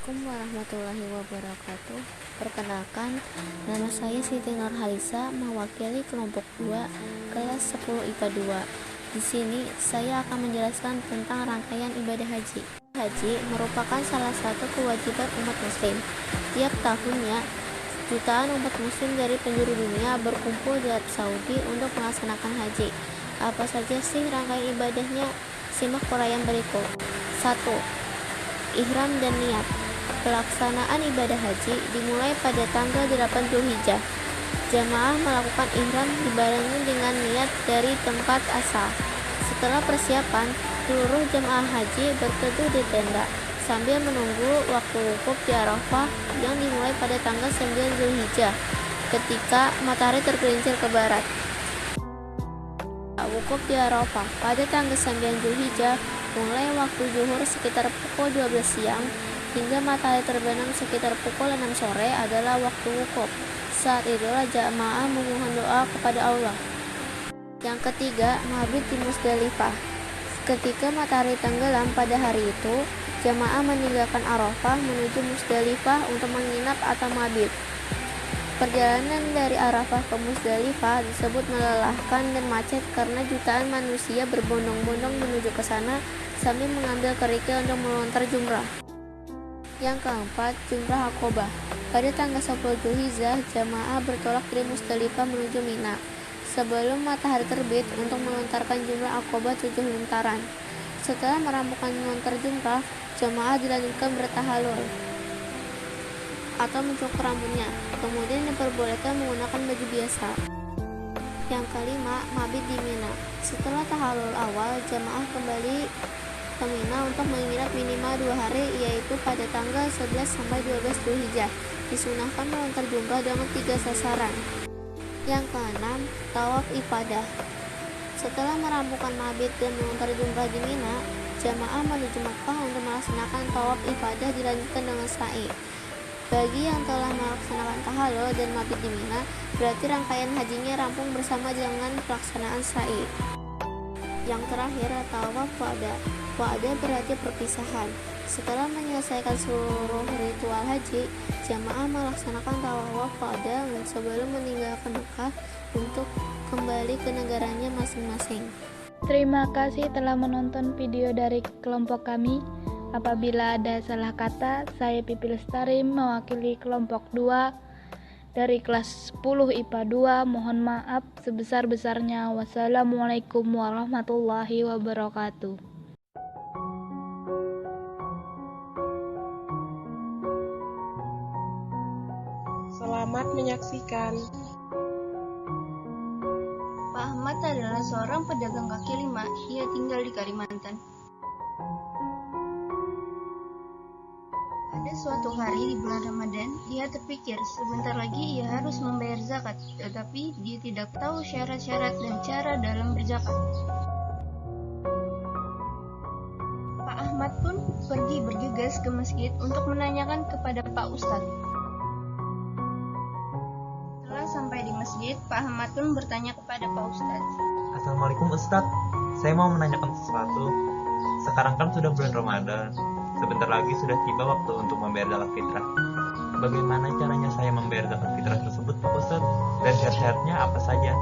Assalamualaikum warahmatullahi wabarakatuh. Perkenalkan, nama saya Siti Nurhalisa, mewakili kelompok 2 kelas 10 IPA 2. Di sini saya akan menjelaskan tentang rangkaian ibadah haji. Haji merupakan salah satu kewajiban umat muslim. Tiap tahunnya, jutaan umat muslim dari penjuru dunia berkumpul di Arab Saudi untuk melaksanakan haji. Apa saja sih rangkaian ibadahnya? Simak uraian berikut. 1. Ihram dan niat. Pelaksanaan ibadah haji dimulai pada tanggal 8 Zulhijjah. Jamaah melakukan ihram dibarengi dengan niat dari tempat asal. Setelah persiapan, seluruh jamaah haji berteduh di tenda sambil menunggu waktu wukuf di Arafah yang dimulai pada tanggal 9 Zulhijjah ketika matahari tergelincir ke barat. Wukuf di Arafah pada tanggal 9 Zulhijjah mulai waktu zuhur sekitar pukul 12 siang hingga matahari terbenam sekitar pukul 6 sore adalah waktu wukuf. Saat itulah jamaah memohon doa kepada Allah. Yang ketiga, mabit di Musdalifah. Ketika matahari tenggelam pada hari itu, jamaah meninggalkan Arafah menuju Musdalifah untuk menginap atau mabit. Perjalanan dari Arafah ke Musdalifah disebut melelahkan dan macet karena jutaan manusia berbondong-bondong menuju ke sana sambil mengambil kerikil untuk melontar jumrah. Yang keempat, jumrah Aqobah. Pada tanggal 10 Zulhijjah, jamaah bertolak dari Musdalifah menuju Mina sebelum matahari terbit untuk melontarkan jumrah Aqobah 7 lontaran. Setelah merampungkan melontar jumrah, jamaah dilanjutkan bertahalul atau mencukur rambutnya, kemudian diperbolehkan menggunakan baju biasa. Yang kelima, mabit di Mina. Setelah tahalul awal, jamaah kembali ke Mina untuk menginap minimal 2 hari, yaitu pada tanggal 11 sampai 12 Zulhijjah. Disunahkan melontar jumrah dengan 3 sasaran. Yang keenam, tawaf ifadah. Setelah merampungkan mabit dan melontar jumrah di Mina, jamaah menuju Makkah untuk melaksanakan tawaf ifadah dilanjutkan dengan sa'i. Bagi yang telah melaksanakan tahallul dan mabit di Mina, berarti rangkaian hajinya rampung bersama dengan pelaksanaan sa'i. Yang terakhir, tawaf wada. Wada berarti perpisahan. Setelah menyelesaikan seluruh ritual haji, jamaah melaksanakan tawaf wada sebelum meninggalkan Mekah untuk kembali ke negaranya masing-masing. Terima kasih telah menonton video dari kelompok kami. Apabila ada salah kata, saya Pipi Lestari mewakili kelompok 2 dari kelas 10 IPA 2. Mohon maaf sebesar-besarnya. Wassalamualaikum warahmatullahi wabarakatuh. Selamat menyaksikan. Pak Ahmad adalah seorang pedagang kaki lima. Ia tinggal di Kalimantan. Pada suatu hari di bulan Ramadan, ia terpikir sebentar lagi ia harus membayar zakat, tetapi dia tidak tahu syarat-syarat dan cara dalam berzakat. Pak Ahmad pun pergi bergegas ke masjid untuk menanyakan kepada Pak Ustadz. Setelah sampai di masjid, Pak Ahmad pun bertanya kepada Pak Ustadz. Assalamualaikum Ustadz, saya mau menanyakan sesuatu. Sekarang kan sudah bulan Ramadan. Sebentar lagi sudah tiba waktu untuk membayar zakat fitrah. Bagaimana caranya saya membayar zakat fitrah tersebut, Pak Ustadz? Dan syarat-syaratnya apa saja?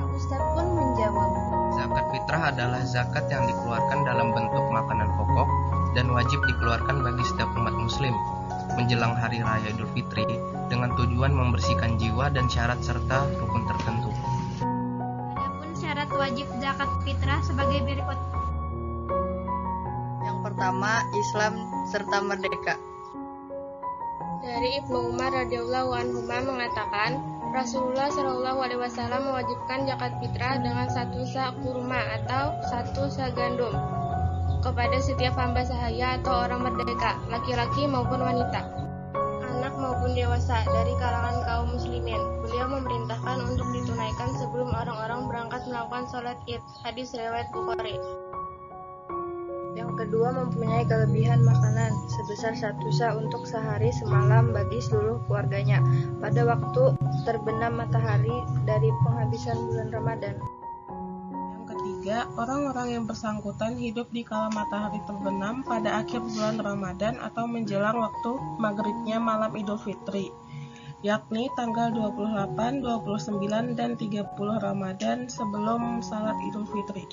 Pak Ustadz pun menjawab, zakat fitrah adalah zakat yang dikeluarkan dalam bentuk makanan pokok dan wajib dikeluarkan bagi setiap umat muslim menjelang hari raya Idul Fitri dengan tujuan membersihkan jiwa dan syarat serta rukun tertentu. adapun syarat wajib zakat fitrah sebagai berikut. Pertama, Islam serta merdeka. Dari Ibnu Umar radhiyallahu anhu mengatakan, Rasulullah shallallahu alaihi wasallam mewajibkan zakat fitrah dengan 1 sa' kurma atau 1 sa' gandum kepada setiap hamba sahaya atau orang merdeka, laki-laki maupun wanita, anak maupun dewasa dari kalangan kaum muslimin. Beliau memerintahkan untuk ditunaikan sebelum orang-orang berangkat melakukan sholat Id. Hadis riwayat Bukhari. Yang kedua, mempunyai kelebihan makanan sebesar 1 sa' untuk sehari semalam bagi seluruh keluarganya pada waktu terbenam matahari dari penghabisan bulan Ramadan. Yang ketiga, ketiga, orang-orang yang bersangkutan hidup di kala matahari terbenam pada akhir bulan Ramadan atau menjelang waktu maghribnya malam Idul Fitri, yakni tanggal 28, 29, dan 30 Ramadan sebelum salat Idul Fitri.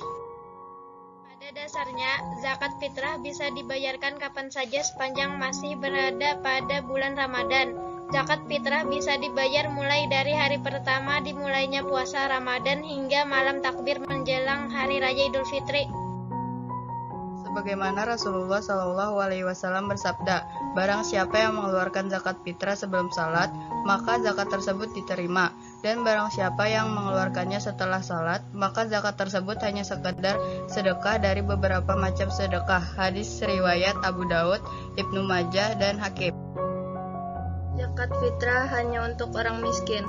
Pada dasarnya, zakat fitrah bisa dibayarkan kapan saja sepanjang masih berada pada bulan Ramadan. Zakat fitrah bisa dibayar mulai dari hari pertama dimulainya puasa Ramadan hingga malam takbir menjelang hari raya Idul Fitri. Sebagaimana Rasulullah SAW bersabda, barang siapa yang mengeluarkan zakat fitrah sebelum salat, maka zakat tersebut diterima. Dan barang siapa yang mengeluarkannya setelah salat, maka zakat tersebut hanya sekedar sedekah dari beberapa macam sedekah. Hadis riwayat Abu Daud, Ibnu Majah, dan Hakim. Zakat fitrah hanya untuk orang miskin.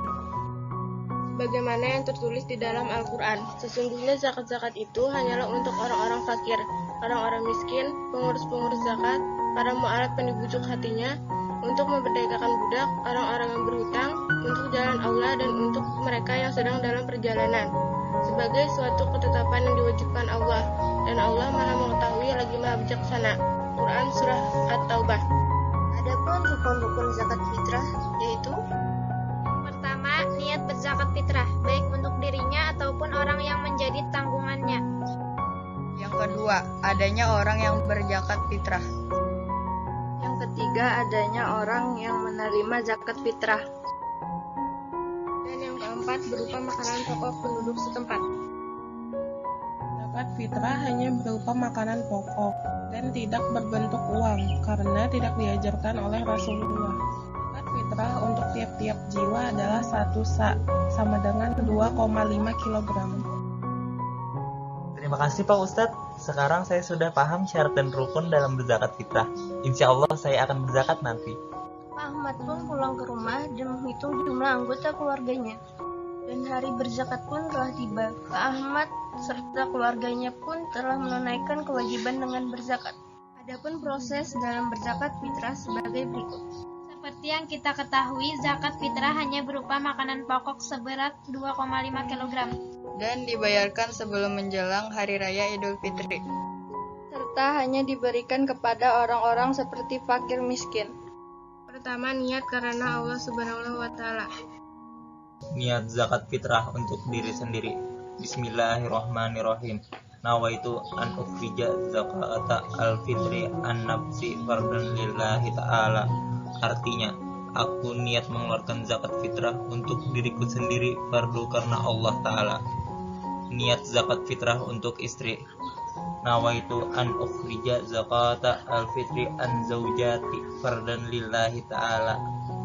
Bagaimana yang tertulis di dalam Al-Quran, sesungguhnya zakat-zakat itu hanyalah untuk orang-orang fakir, orang-orang miskin, pengurus-pengurus zakat, para mu'alaf yang dibujuk hatinya, untuk memerdekakan budak, orang-orang yang berhutang, untuk jalan Allah dan untuk mereka yang sedang dalam perjalanan, sebagai suatu ketetapan yang diwajibkan Allah, dan Allah Maha Mengetahui lagi Maha Bijaksana. Quran Surah At-Taubah. Adapun rukun-rukun zakat fitrah yaitu: Pertama, niat berzakat fitrah, baik untuk dirinya ataupun orang yang menjadi tanggungannya. Yang kedua, adanya orang yang berzakat fitrah. Yang ketiga, adanya orang yang menerima zakat fitrah. Dan yang keempat, berupa makanan pokok penduduk setempat. Zakat fitrah hanya berupa makanan pokok dan tidak berbentuk uang karena tidak diajarkan oleh Rasulullah. Zakat fitrah untuk tiap-tiap jiwa adalah 1 sa, sama dengan 2,5 kg. Terima kasih Pak Ustadz. Sekarang saya sudah paham syarat dan rukun dalam berzakat fitrah. Insya Allah saya akan berzakat nanti. Pak Ahmad pun pulang ke rumah dan menghitung jumlah anggota keluarganya. Dan hari berzakat pun telah tiba. Pak Ahmad serta keluarganya pun telah menunaikan kewajiban dengan berzakat. Adapun proses dalam berzakat fitrah sebagai berikut. Seperti yang kita ketahui, zakat fitrah hanya berupa makanan pokok seberat 2,5 kg. Dan dibayarkan sebelum menjelang Hari Raya Idul Fitri. Serta hanya diberikan kepada orang-orang seperti fakir miskin. Pertama, niat karena Allah Subhanahu wa Ta'ala. Niat zakat fitrah untuk diri sendiri. Bismillahirrahmanirrahim. Nawaitu an ukhrija zakata al-fitri an nafsi fardan lillahi ta'ala. Artinya, aku niat mengeluarkan zakat fitrah untuk diriku sendiri fardu karena Allah Ta'ala. Niat zakat fitrah untuk istri. Nawaitu an ukhrija zakata al-fitri an zaujati fardan lillahi ta'ala.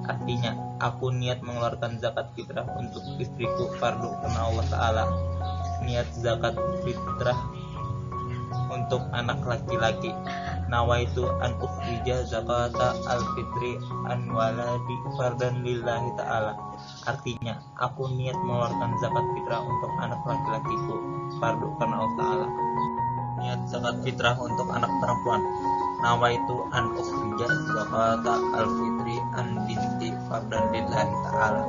Artinya, aku niat mengeluarkan zakat fitrah untuk istriku fardu karena Allah Ta'ala. Niat zakat fitrah untuk anak laki-laki. Nawaitu an ukhrija zakata al-fitri an waladi fardan lillahi ta'ala. Artinya, aku niat mengeluarkan zakat fitrah untuk anak laki-lakiku fardu karena Allah Ta'ala. Niat zakat fitrah untuk anak perempuan. Nawaitu an ukhrija zakata al-fitri an binti fardan lillahi ta'ala.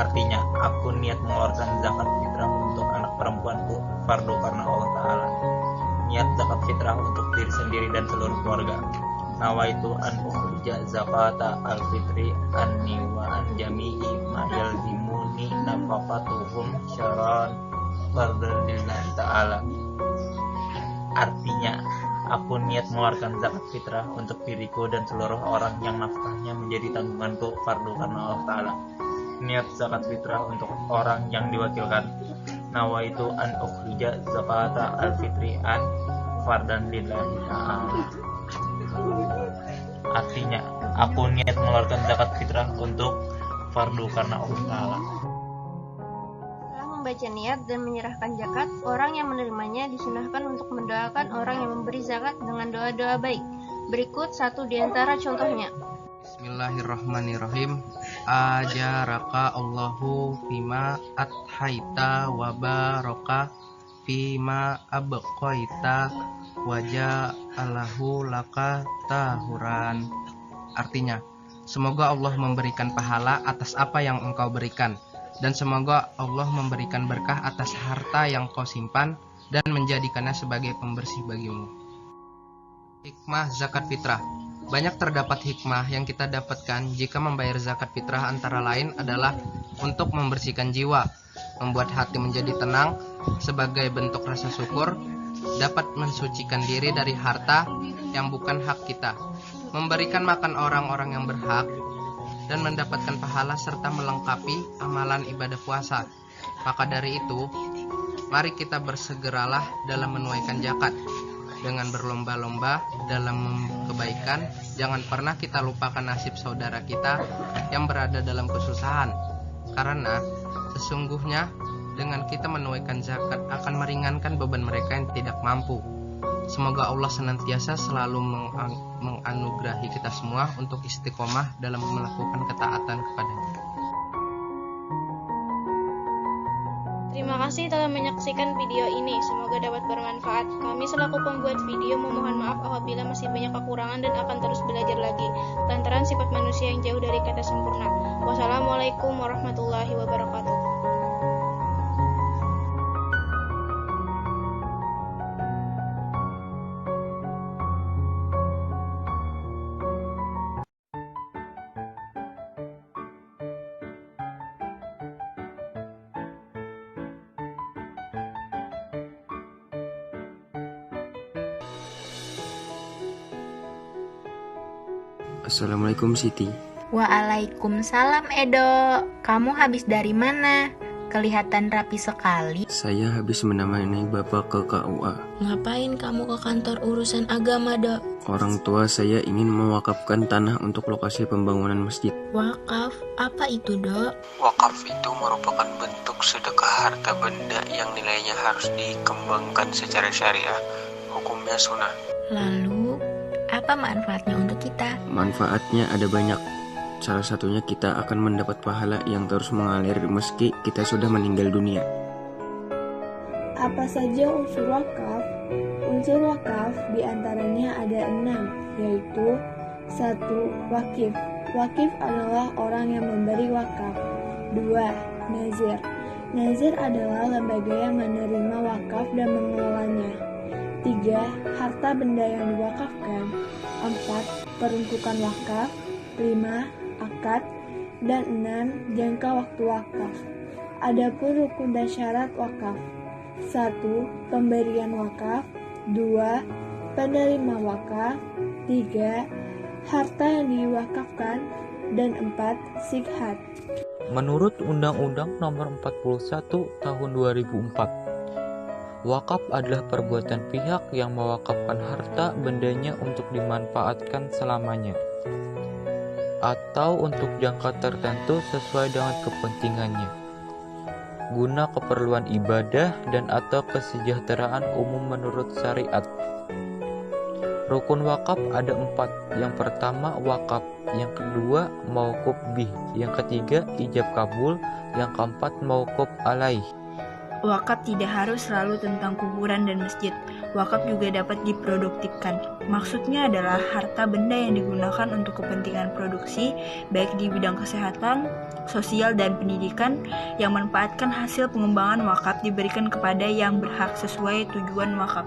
Artinya, aku niat mengeluarkan zakat fitrah untuk anak perempuanku fardu karena Allah Ta'ala. Niat zakat fitrah untuk diri sendiri dan seluruh keluarga. Nawaitu an ukhrija zakata al-fitri anni wa an jami'i ma yalzimuni nafaqatuhum syaran fardan lillahi ta'ala. Artinya, aku niat mengeluarkan zakat fitrah untuk diriku dan seluruh orang yang nafkahnya menjadi tanggunganku fardu karena Allah Ta'ala. Niat zakat fitrah untuk orang yang diwakilkan. Nawaitu an ukhrija zakata al-fitri an fardan lillahi ta'ala. Artinya, aku niat mengeluarkan zakat fitrah untuk fardu karena Allah Ta'ala. Setelah membaca niat dan menyerahkan zakat, orang yang menerimanya disunahkan untuk mendoakan orang yang memberi zakat dengan doa-doa baik. Berikut satu di antara contohnya. Bismillahirrahmanirrahim. Ajaraka Allahu fima athaita wa baraka fima abqaita waja'alahu laka tahuran. Artinya, semoga Allah memberikan pahala atas apa yang engkau berikan, dan semoga Allah memberikan berkah atas harta yang kau simpan, dan menjadikannya sebagai pembersih bagimu. Hikmah zakat fitrah. Banyak terdapat hikmah yang kita dapatkan jika membayar zakat fitrah, antara lain adalah untuk membersihkan jiwa, membuat hati menjadi tenang sebagai bentuk rasa syukur, dapat mensucikan diri dari harta yang bukan hak kita, memberikan makan orang-orang yang berhak, dan mendapatkan pahala serta melengkapi amalan ibadah puasa. Maka dari itu, mari kita bersegeralah dalam menunaikan zakat dengan berlomba-lomba dalam kebaikan. Jangan pernah kita lupakan nasib saudara kita yang berada dalam kesusahan, karena sesungguhnya dengan kita menunaikan zakat akan meringankan beban mereka yang tidak mampu. Semoga Allah senantiasa selalu menganugerahi kita semua untuk istiqomah dalam melakukan ketaatan kepadanya. Terima kasih telah menyaksikan video ini. Semoga dapat bermanfaat. Kami selaku pembuat video memohon maaf apabila masih banyak kekurangan dan akan terus belajar lagi lantaran sifat manusia yang jauh dari kata sempurna. Wassalamualaikum warahmatullahi wabarakatuh. Assalamualaikum Siti. Waalaikumsalam Edo. Kamu habis dari mana? Kelihatan rapi sekali. Saya habis menemani Bapak ke KUA. Ngapain kamu ke kantor urusan agama, Dok? Orang tua saya ingin mewakafkan tanah untuk lokasi pembangunan masjid. Wakaf? Apa itu, Dok? Wakaf itu merupakan bentuk sedekah harta benda yang nilainya harus dikembangkan secara syariah. Hukumnya sunnah. Lalu, apa manfaatnya untuk kita? Manfaatnya ada banyak. Salah satunya kita akan mendapat pahala yang terus mengalir meski kita sudah meninggal dunia. Apa saja unsur wakaf? Unsur wakaf diantaranya ada 6, yaitu 1. Wakif. Wakif adalah orang yang memberi wakaf. 2. Nazir. Nazir adalah lembaga yang menerima wakaf dan mengelolanya. 3. Harta benda yang diwakafkan. 4. Peruntukan wakaf. 5. Akad. Dan 6. Jangka waktu wakaf. Adapun rukun dan syarat wakaf: 1. Pemberian wakaf. 2. Penerima wakaf. 3. Harta yang diwakafkan. Dan 4. Sikhat. Menurut Undang-Undang Nomor 41 Tahun 2004, wakaf adalah perbuatan pihak yang mewakafkan harta bendanya untuk dimanfaatkan selamanya atau untuk jangka tertentu sesuai dengan kepentingannya, guna keperluan ibadah dan atau kesejahteraan umum menurut syariat. Rukun wakaf ada 4. Yang pertama wakaf, yang kedua mauquf bih, yang ketiga ijab kabul, yang keempat mauquf alaih. Wakaf tidak harus selalu tentang kuburan dan masjid. Wakaf juga dapat diproduktifkan. Maksudnya adalah harta benda yang digunakan untuk kepentingan produksi, baik di bidang kesehatan, sosial, dan pendidikan, yang memanfaatkan hasil pengembangan wakaf diberikan kepada yang berhak sesuai tujuan wakaf.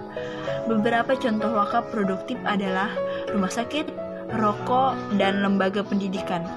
Beberapa contoh wakaf produktif adalah rumah sakit, rokok, dan lembaga pendidikan.